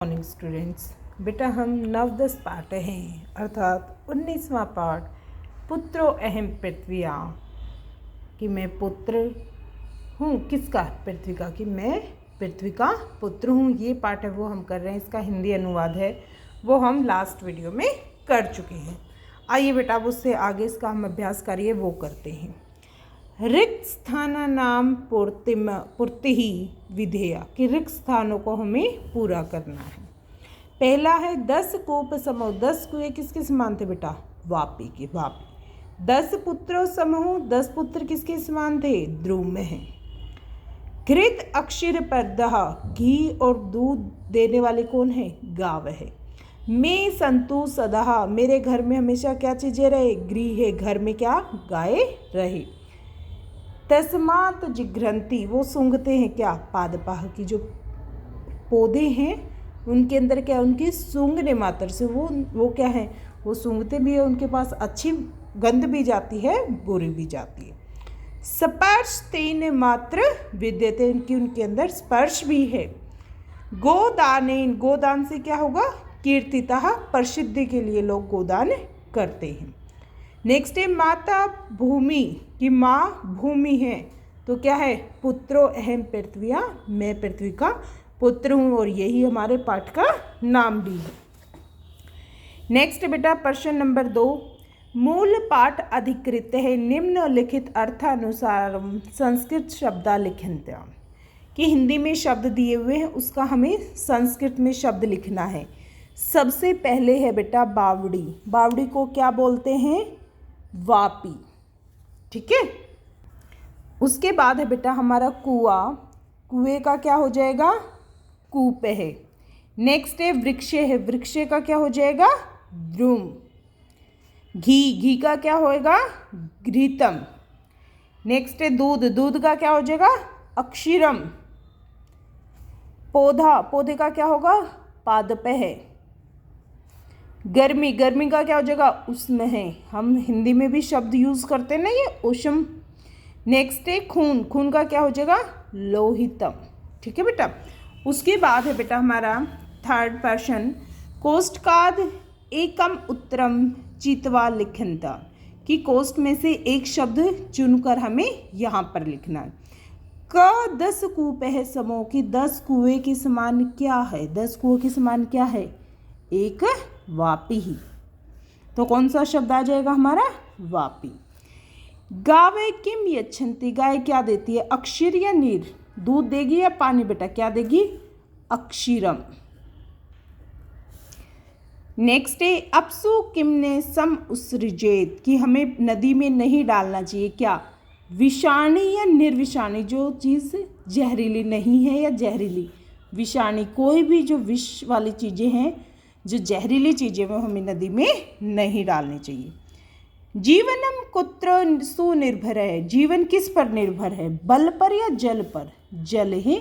Morning students, बेटा हम नवदस पाठ हैं अर्थात 19वां पाठ पुत्रो अहम पृथ्विया कि मैं पुत्र हूँ। किसका? पृथ्वी का। कि मैं पृथ्वी का पुत्र हूँ। ये पाठ है वो हम कर रहे हैं। इसका हिंदी अनुवाद है वो हम लास्ट वीडियो में कर चुके हैं। आइए बेटा अब उससे आगे इसका हम अभ्यास करिए वो करते हैं। रिक्त स्थानानाम पूर्ति ही विधेया कि रिक्त स्थानों को हमें पूरा करना है। पहला है 10 कूप समूह। 10 कुएं किसके समान थे बेटा? वापी के। वापी। 10 पुत्रों समूह। 10 पुत्र किसके समान थे? ध्रुव में है। घृत अक्षर परदह घी और दूध देने वाले कौन है? गाव है। मैं संतु सदा मेरे घर में हमेशा क्या चीजें रहे? गृह है। घर में क्या? गाय रहे। तस्मात जिघ्रंती वो सूंघते हैं क्या? पादपाह की जो पौधे हैं उनके अंदर क्या? उनकी सूंघने मात्र से वो क्या है? वो सूंघते भी है। उनके पास अच्छी गंध भी जाती है, बुरी भी जाती है। स्पर्श तेन मात्र विद्यते उनके अंदर स्पर्श भी है। गोदानेन गोदान से क्या होगा? कीर्तितः प्रसिद्धि के लिए लोग गोदान करते हैं। नेक्स्ट है माता भूमि की माँ भूमि है तो क्या है? पुत्रो अहम पृथ्विया मैं पृथ्वी का पुत्र हूँ और यही हमारे पाठ का नाम भी है। नेक्स्ट बेटा प्रश्न नंबर 2 मूल पाठ अधिकृत है निम्नलिखित अर्थानुसार संस्कृत शब्दा लिखन्त्या कि हिंदी में शब्द दिए हुए हैं उसका हमें संस्कृत में शब्द लिखना है। सबसे पहले है बेटा बावड़ी। बावड़ी को क्या बोलते हैं? वापी। ठीक है। उसके बाद है बेटा हमारा कुआ। कुएं का क्या हो जाएगा? कूप है। नेक्स्ट है वृक्ष है। वृक्ष का क्या हो जाएगा? द्रुम। घी का क्या होएगा? घृतम। नेक्स्ट है दूध। दूध का क्या हो जाएगा? अक्षीरम। पौधे का क्या होगा? पादप है। गर्मी का क्या हो जाएगा? उष्म है। हम हिंदी में भी शब्द यूज करते हैं ना ये उष्म। नेक्स्ट है खून का क्या हो जाएगा? लोहितम। ठीक है बेटा। उसके बाद है बेटा हमारा थर्ड प्रश्न कोष्टकाद एकम उत्तरम चितवा लिखनता कि कोष्ट में से एक शब्द चुनकर हमें यहाँ पर लिखना है। 10 कूप है समूह की 10 कुएं के समान क्या है? 10 कुएं के समान क्या है? एक वापी ही। तो कौन सा शब्द आ जाएगा हमारा? वापी। गावे किम यच्छन्ति गाय क्या देती है? अक्षीर या नीर? दूध देगी या पानी? बेटा क्या देगी? अक्षीरम। नेक्स्ट है अपसु किमने सम उसृजेत कि हमें नदी में नहीं डालना चाहिए क्या? विषाणी या निर्विषाणी? जो चीज़ जहरीली नहीं है या जहरीली। विषाणी कोई भी जो विष वाली चीज़ें हैं जो जहरीली चीज़ें वो हमें नदी में नहीं डालनी चाहिए। जीवनम कुत्र सुनिर्भर है। जीवन किस पर निर्भर है? बल पर या जल पर? जल ही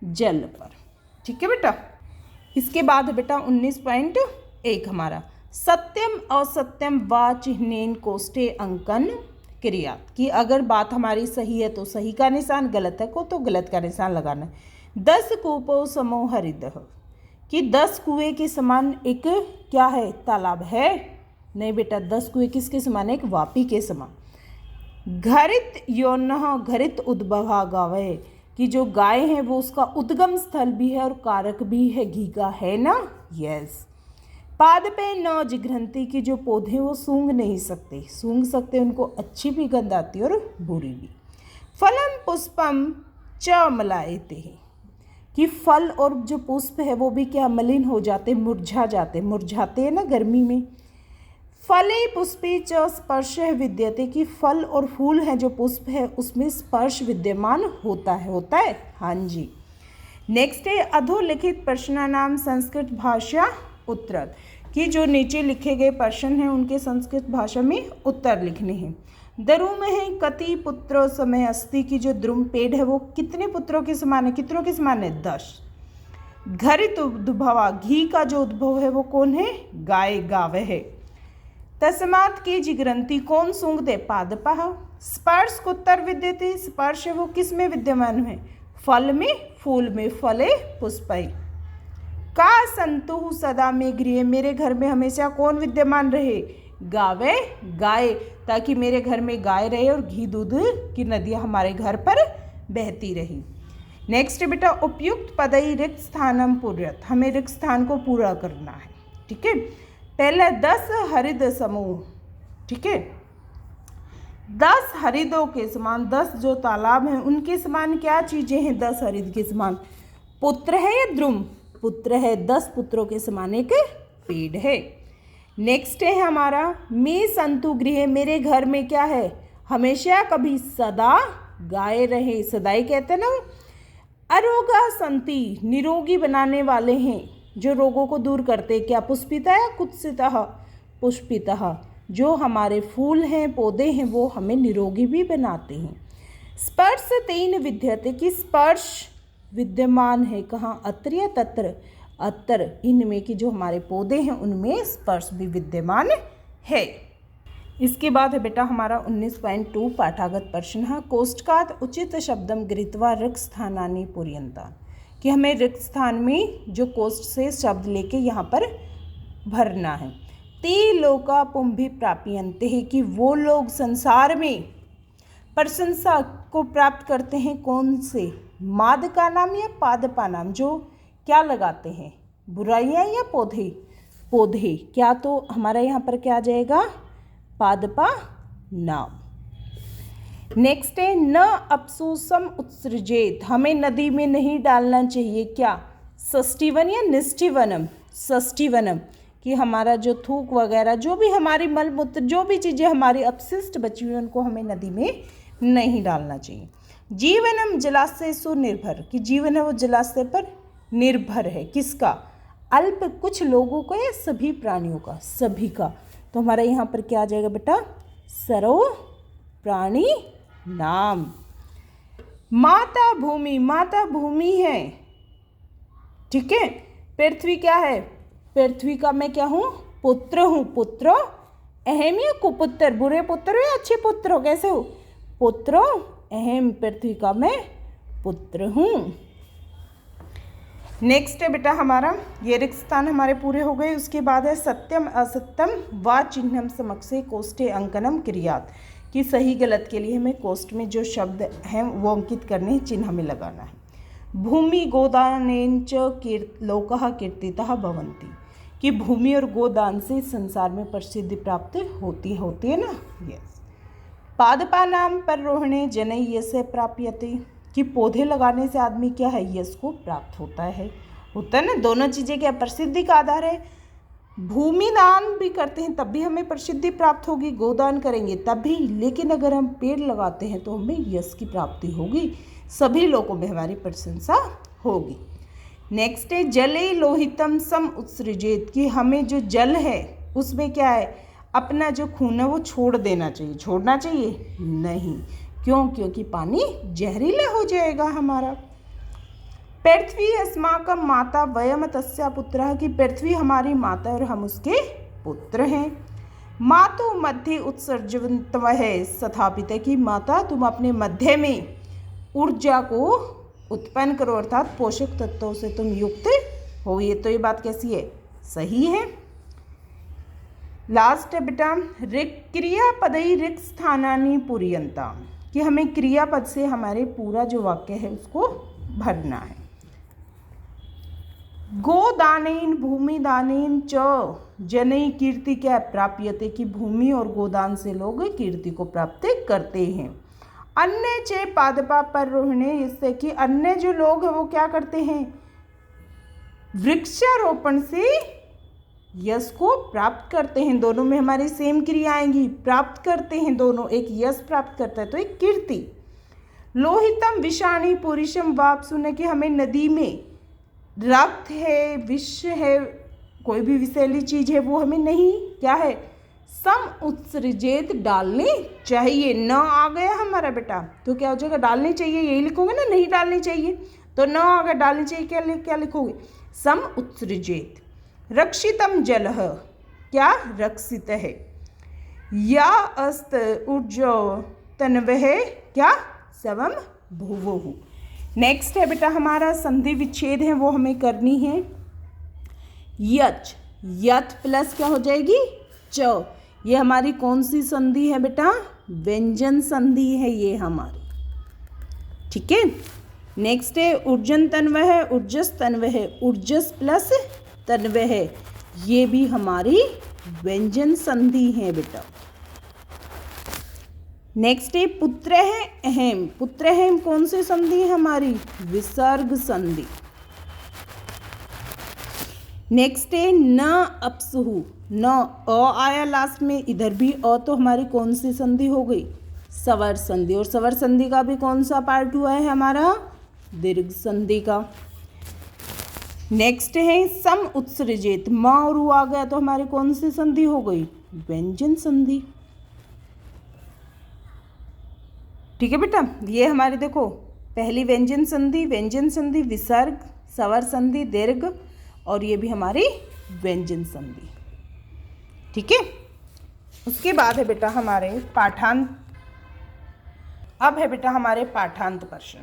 जल पर। ठीक है बेटा। इसके बाद बेटा 19.1 हमारा सत्यम असत्यम वा चिह्नेन कोष्ठे अंकन क्रिया कि अगर बात हमारी सही है तो सही का निशान, गलत है को तो गलत का निशान लगाना। 10 कूपो समो हरिदह कि 10 कुएं के समान एक क्या है? तालाब है। नहीं बेटा 10 कुएं किसके समान है? एक वापी के समान। घरित योनः घरित उद्भवा गावे कि जो गाय है वो उसका उद्गम स्थल भी है और कारक भी है घी का, है ना? यस। पाद पे न जिघ्रंती की जो पौधे वो सूंघ नहीं सकते। सूंघ सकते उनको अच्छी भी गंध आती है और बुरी भी। फलम पुष्पम च मलायते कि फल और जो पुष्प है वो भी क्या? मलिन हो जाते, मुरझाते हैं ना गर्मी में। फले पुष्पे च स्पर्श विद्यते कि फल और फूल है जो पुष्प है उसमें स्पर्श विद्यमान होता है। हाँ जी। नेक्स्ट है अधोलिखित प्रश्नानाम संस्कृत भाषा उत्तर कि जो नीचे लिखे गए प्रश्न हैं उनके संस्कृत भाषा में उत्तर लिखने हैं। द्रुम है कति पुत्रों समय अस्ति की जो द्रुम पेड़ है वो कितने पुत्रों के समान है? कितनों के समान है? 10। घरित उद्भवा घी का जो उद्भव है वो कौन है? गाय है। तस्मात की जिग्रंथि कौन सूंघते? पादपः। स्पर्श कुत्तर विद्यते स्पर्श है वो किस में विद्यमान है? फल में, फूल में। फले पुष्पै। का संतु सदा में गृह, मेरे घर में हमेशा कौन विद्यमान रहे, गावे गाय, ताकि मेरे घर में गाय रहे और घी दूध की नदियाँ हमारे घर पर बहती रही। नेक्स्ट बेटा, उपयुक्त पदई रिक्त स्थानम पूर्यत, हमें रिक्त स्थान को पूरा करना है। ठीक है, पहले 10 हरिद समूह, ठीक है, 10 हरिदों के समान, 10 जो तालाब हैं उनके समान क्या चीजें हैं, 10 हरिद के समान पुत्र है या द्रुम, पुत्र है, 10 पुत्रों के समान एक पेड़ है। नेक्स्ट है हमारा मे संतु गृह, मेरे घर में क्या है, हमेशा कभी सदा गाय रहे, सदाई कहते हैं ना। अरोगा संति, निरोगी बनाने वाले हैं, जो रोगों को दूर करते, क्या पुष्पिता या कुत्सितः, पुष्पितः, जो हमारे फूल हैं पौधे हैं वो हमें निरोगी भी बनाते हैं। स्पर्श तेन विद्यते, कि स्पर्श विद्यमान है, कहाँ, अत्र या तत्र, अत्र, इनमें कि जो हमारे पौधे हैं उनमें स्पर्श भी विद्यमान है। इसके बाद है बेटा हमारा 19.2 पाठागत प्रश्न, कोष्टकात उचित शब्दम गृहीत्वा रिक्त स्थानानि पूरयन्तान्, कि हमें रिक्त स्थान में जो कोष्ट से शब्द लेके यहाँ पर भरना है। ते लोका पुंभि प्राप्यन्ते, कि वो लोग संसार में प्रशंसा को प्राप्त करते हैं, कौन से, मादका नाम या पादपा नाम, जो क्या लगाते हैं, बुराइयां या पौधे, पौधे, क्या, तो हमारा यहाँ पर क्या आ जाएगा, पादपा नाम। नेक्स्ट है न अपसूसम उत्सृजेत, हमें नदी में नहीं डालना चाहिए, क्या, षष्टिवन या निष्ठिवनम, षष्टिवनम, कि हमारा जो थूक वगैरह जो भी हमारी मल मूत्र जो भी चीज़ें हमारी अपशिष्ट बची हुई उनको हमें नदी में नहीं डालना चाहिए। जीवनम जलाशय सु निर्भर, कि जीवन है वो जलाशय पर निर्भर है, किसका, अल्प कुछ लोगों का या सभी प्राणियों का, सभी का, तो हमारा यहाँ पर क्या आ जाएगा बेटा, सर्व प्राणी नाम। माता भूमि, माता भूमि है, ठीक है, पृथ्वी क्या है, पृथ्वी का मैं क्या हूँ, पुत्र हूँ, पुत्र अहम या कुपुत्र, बुरे पुत्र हो या अच्छे पुत्र हो, कैसे हो, पुत्र अहम, पृथ्वी का मैं पुत्र हूँ। नेक्स्ट है बेटा हमारा ये रिक्त स्थान हमारे पूरे हो गए। उसके बाद है सत्यम असत्यम व चिन्हम समक्षे कोष्ठे अंकनम क्रियात, कि सही गलत के लिए हमें कोष्ठ में जो शब्द हैं वो अंकित करने हैं, चिन्ह हमें लगाना है। भूमि गोदानेन च लोकः कीर्तितः भवन्ति, कि भूमि और गोदान से संसार में प्रसिद्धि प्राप्त होती है ना, यस। पादपा नाम पर रोहणे जनई यश प्राप्यते, कि पौधे लगाने से आदमी क्या है, यश को प्राप्त होता है ना, दोनों चीज़ें क्या प्रसिद्धि का आधार है। भूमि दान भी करते हैं तब भी हमें प्रसिद्धि प्राप्त होगी, गोदान करेंगे तब भी, लेकिन अगर हम पेड़ लगाते हैं तो हमें यश की प्राप्ति होगी, सभी लोगों में हमारी प्रशंसा होगी। नेक्स्ट है जले लोहितम सम उत्सृजेत, कि हमें जो जल है उसमें क्या है, अपना जो खून है वो छोड़ देना चाहिए, छोड़ना चाहिए नहीं, क्यों, क्योंकि पानी जहरीला हो जाएगा हमारा। पृथ्वी अस्माकम माता वयम तस्या पुत्रः, कि पृथ्वी हमारी माता और हम उसके पुत्र हैं। मातु मध्य उत्सर्जवंतव है स्थापित, कि माता तुम अपने मध्य में ऊर्जा को उत्पन्न करो, अर्थात पोषक तत्वों से तुम युक्त हो। ये बात कैसी है, सही है। लास्ट है बेटा क्रियापदई रिक्त स्थानानि पूरयन्ताम्, कि हमें क्रियापद से हमारे पूरा जो वाक्य है उसको भरना है। गोदानेन भूमिदानेन च जनई कीर्ति क्या प्राप्यते, कि भूमि और गोदान से लोग कीर्ति को प्राप्त करते हैं। अन्य चे पादपा पर रोहणे, इससे कि अन्य जो लोग हैं वो क्या करते हैं, वृक्षारोपण से यश को प्राप्त करते हैं। दोनों में हमारी सेम क्रिया आएंगी, प्राप्त करते हैं दोनों, एक यश प्राप्त करता है तो एक कीर्ति। लोहितम विषाणी पुरुषम वापसु, ने कि हमें नदी में रक्त है, विष है, कोई भी विषैली चीज है वो हमें नहीं क्या है, सम उत्सृजेत डालनी चाहिए। न आ गया हमारा बेटा तो क्या हो जाएगा, डालनी चाहिए, यही लिखोगे ना, नहीं डालनी चाहिए तो न आ गया, डालनी चाहिए क्या लिखोगे, सम उत्सृजेत। रक्षितम जलह, क्या रक्षित है। या अस्त ऊर्जो तन्वह, क्या सवम भुवोहु। नेक्स्ट है बेटा हमारा संधि विच्छेद है वो हमें करनी है। यच, यथ प्लस क्या हो जाएगी च। ये हमारी कौन सी संधि है बेटा? व्यंजन संधि है ये हमारी, ठीक है। नेक्स्ट है ऊर्जन तन्वय है, ऊर्जस तन्वय है, ऊर्जस प्लस तन्वय है, ये भी हमारी व्यंजन संधि है बेटा। नेक्स्ट है पुत्र है अहम, पुत्र अहम कौन सी संधि है हमारी? विसर्ग संधि। नेक्स्ट है न अपसुहु, न अ आया लास्ट में, इधर भी अ तो हमारी कौन सी संधि हो गई? स्वर संधि। और स्वर संधि का भी कौन सा पार्ट हुआ है हमारा? दीर्घ संधि का। नेक्स्ट है सम उत्सृजित, म और उ आ गया तो हमारी कौन सी संधि हो गई? व्यंजन संधि, ठीक है बेटा। ये हमारी देखो पहली व्यंजन संधि, विसर्ग, स्वर संधि, दीर्घ, और ये भी हमारी व्यंजन संधि, ठीक है। उसके बाद है बेटा हमारे पाठांत। अब है बेटा हमारे पाठांत प्रश्न।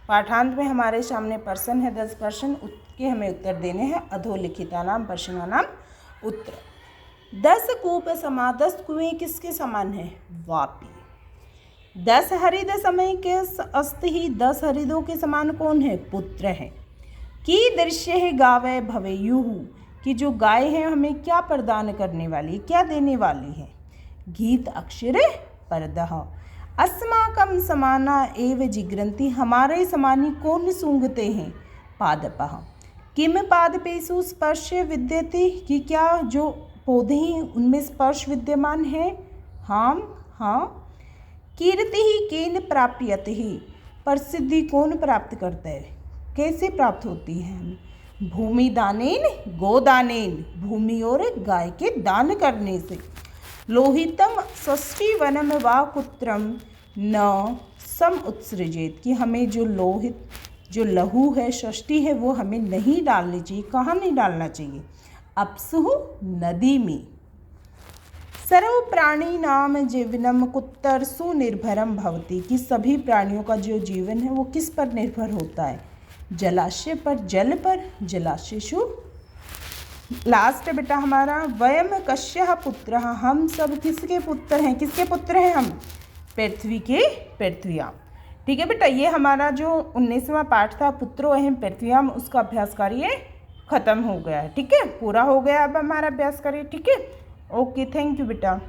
पाठांत में हमारे सामने प्रश्न है 10 प्रश्न, उसके हमें उत्तर देने हैं। अधोलिखितानाम प्रश्नानाम उत्तर। 10 कूप समा, 10 कुएं किसके समान है? वापी। 10 हरिद समय के अस्ति ही, 10 हरिदों के समान कौन है? पुत्र है। की दृश्य है गावे भवेयुहु, कि जो गाय है हमें क्या प्रदान करने वाली, क्या देने वाली है? गीत अक्षर परदह। अस्माकम समाना एव जिग्रंती, हमारे समानी कौन सूंघते हैं? पादपः। किम पादपेषु स्पर्श विद्यते, कि क्या जो पौधे हैं उनमें स्पर्श विद्यमान है? हाँ। कीर्ति ही केन प्राप्यते ही, प्रसिद्धि कौन प्राप्त करता है? कैसे प्राप्त होती है हमें? भूमि दानेन गोदानेन, भूमि और गाय के दान करने से। लोहितम षष्ठी वनम वा कुत्रम न सम उत्सृजेत, कि हमें जो लोहित जो लहू है, षष्ठी है, वो हमें नहीं डालनी चाहिए। कहाँ नहीं डालना चाहिए? अपसुहु नदी में। सर्व प्राणी नाम जीवनम कुत्तर सुनिर्भरम भवती, कि सभी प्राणियों का जो जीवन है वो किस पर निर्भर होता है? जलाशय पर, जल पर, जलाशयशु। लास्ट बेटा हमारा वयम कस्य पुत्र, हम सब किसके पुत्र हैं? किसके पुत्र हैं हम? पृथ्वी के पृथ्व्याम, ठीक है बेटा। ये हमारा जो 19वां पाठ था पुत्रो अहम पृथ्व्याम, उसका अभ्यास कार्य खत्म हो गया है, ठीक है, पूरा हो गया। अब हमारा अभ्यास करिए, ठीक है। ओके, थैंक यू बेटा।